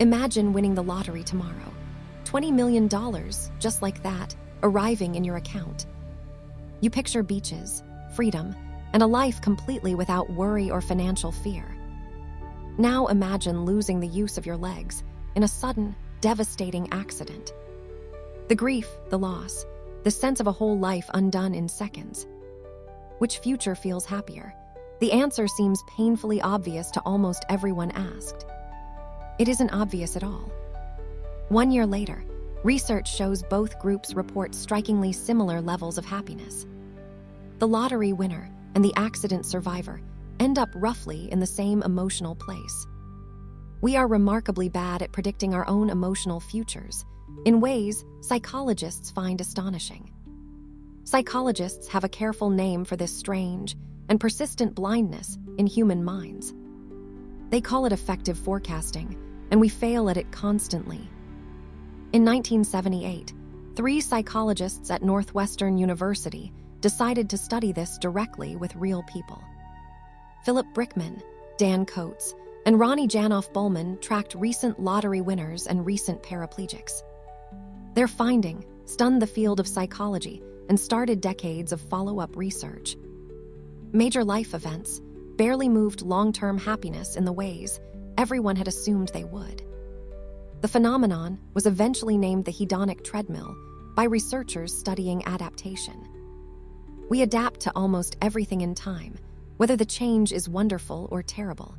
Imagine winning the lottery tomorrow. $20 million, just like that, arriving in your account. You picture beaches, freedom, and a life completely without worry or financial fear. Now imagine losing the use of your legs in a sudden, devastating accident. The grief, the loss, the sense of a whole life undone in seconds. Which future feels happier? The answer seems painfully obvious to almost everyone asked. It isn't obvious at all. 1 year later, research shows both groups report strikingly similar levels of happiness. The lottery winner and the accident survivor end up roughly in the same emotional place. We are remarkably bad at predicting our own emotional futures, in ways psychologists find astonishing. Psychologists have a careful name for this strange and persistent blindness in human minds. They call it affective forecasting, and we fail at it constantly. In 1978, 3 psychologists at Northwestern University decided to study this directly with real people. Philip Brickman, Dan Coates, and Ronnie Janoff-Bulman tracked recent lottery winners and recent paraplegics. Their finding stunned the field of psychology and started decades of follow-up research. Major life events barely moved long-term happiness in the ways everyone had assumed they would. The phenomenon was eventually named the hedonic treadmill by researchers studying adaptation. We adapt to almost everything in time, whether the change is wonderful or terrible.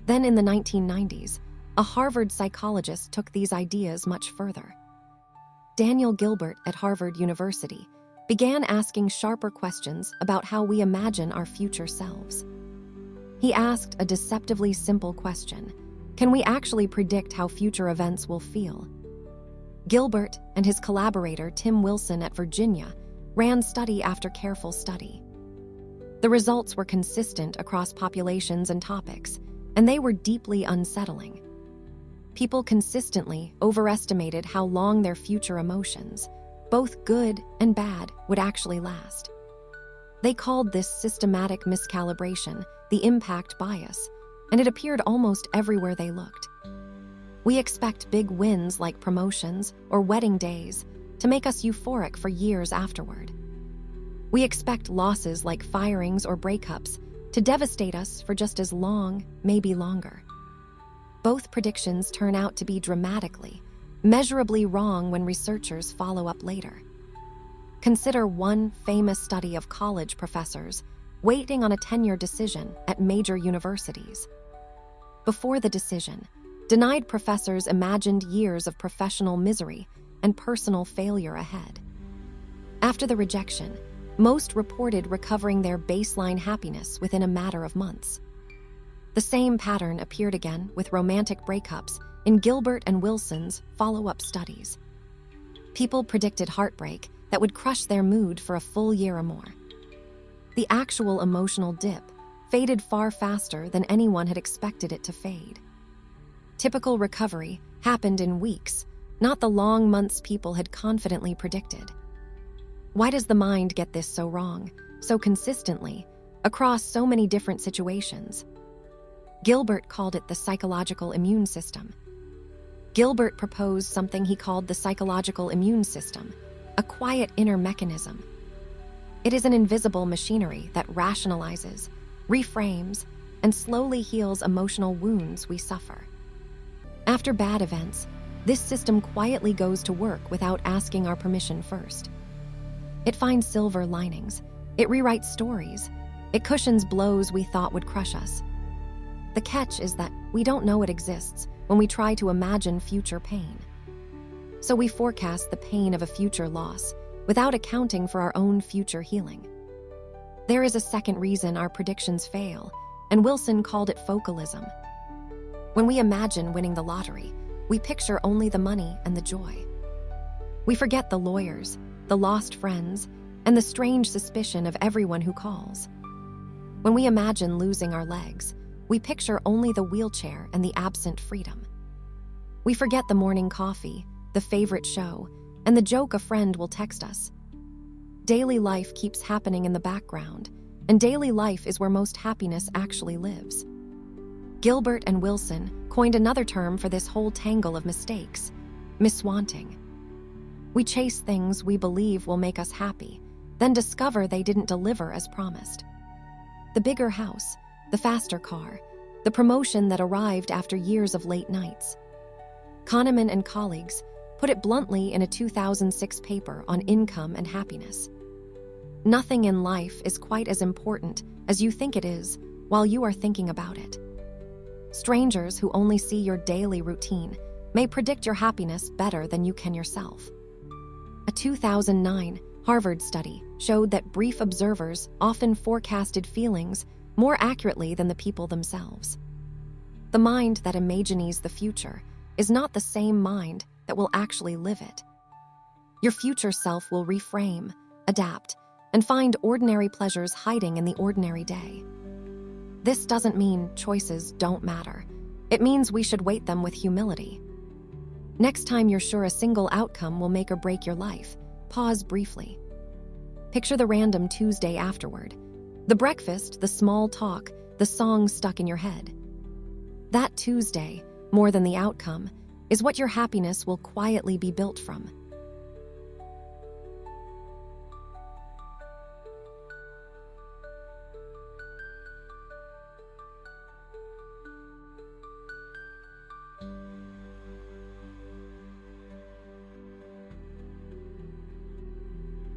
Then in the 1990s, a Harvard psychologist took these ideas much further. Daniel Gilbert at Harvard University began asking sharper questions about how we imagine our future selves. He asked a deceptively simple question: can we actually predict how future events will feel? Gilbert and his collaborator Tim Wilson at Virginia ran study after careful study. The results were consistent across populations and topics, and they were deeply unsettling. People consistently overestimated how long their future emotions, both good and bad, would actually last. They called this systematic miscalibration the impact bias, and it appeared almost everywhere they looked. We expect big wins like promotions or wedding days to make us euphoric for years afterward. We expect losses like firings or breakups to devastate us for just as long, maybe longer. Both predictions turn out to be dramatically, measurably wrong when researchers follow up later. Consider one famous study of college professors waiting on a tenure decision at major universities. Before the decision, denied professors imagined years of professional misery and personal failure ahead. After the rejection, most reported recovering their baseline happiness within a matter of months. The same pattern appeared again with romantic breakups in Gilbert and Wilson's follow-up studies. People predicted heartbreak that would crush their mood for a full year or more. The actual emotional dip faded far faster than anyone had expected it to fade. Typical recovery happened in weeks, not the long months people had confidently predicted. Why does the mind get this so wrong, so consistently, across so many different situations? Gilbert called it the psychological immune system. Gilbert proposed something he called the psychological immune system, a quiet inner mechanism. It is an invisible machinery that rationalizes, reframes, and slowly heals emotional wounds we suffer. After bad events, this system quietly goes to work without asking our permission first. It finds silver linings, it rewrites stories, it cushions blows we thought would crush us. The catch is that we don't know it exists when we try to imagine future pain. So we forecast the pain of a future loss without accounting for our own future healing. There is a second reason our predictions fail, and Wilson called it focalism. When we imagine winning the lottery, we picture only the money and the joy. We forget the lawyers, the lost friends, and the strange suspicion of everyone who calls. When we imagine losing our legs, we picture only the wheelchair and the absent freedom. We forget the morning coffee, the favorite show, and the joke a friend will text us. Daily life keeps happening in the background, and daily life is where most happiness actually lives. Gilbert and Wilson coined another term for this whole tangle of mistakes: miswanting. We chase things we believe will make us happy, then discover they didn't deliver as promised. The bigger house, the faster car, the promotion that arrived after years of late nights. Kahneman and colleagues put it bluntly in a 2006 paper on income and happiness. Nothing in life is quite as important as you think it is while you are thinking about it. Strangers who only see your daily routine may predict your happiness better than you can yourself. A 2009 Harvard study showed that brief observers often forecasted feelings more accurately than the people themselves. The mind that imagines the future is not the same mind that will actually live it. Your future self will reframe, adapt, and find ordinary pleasures hiding in the ordinary day. This doesn't mean choices don't matter. It means we should weight them with humility. Next time you're sure a single outcome will make or break your life, pause briefly. Picture the random Tuesday afterward. The breakfast, the small talk, the song stuck in your head. That Tuesday, more than the outcome, is what your happiness will quietly be built from.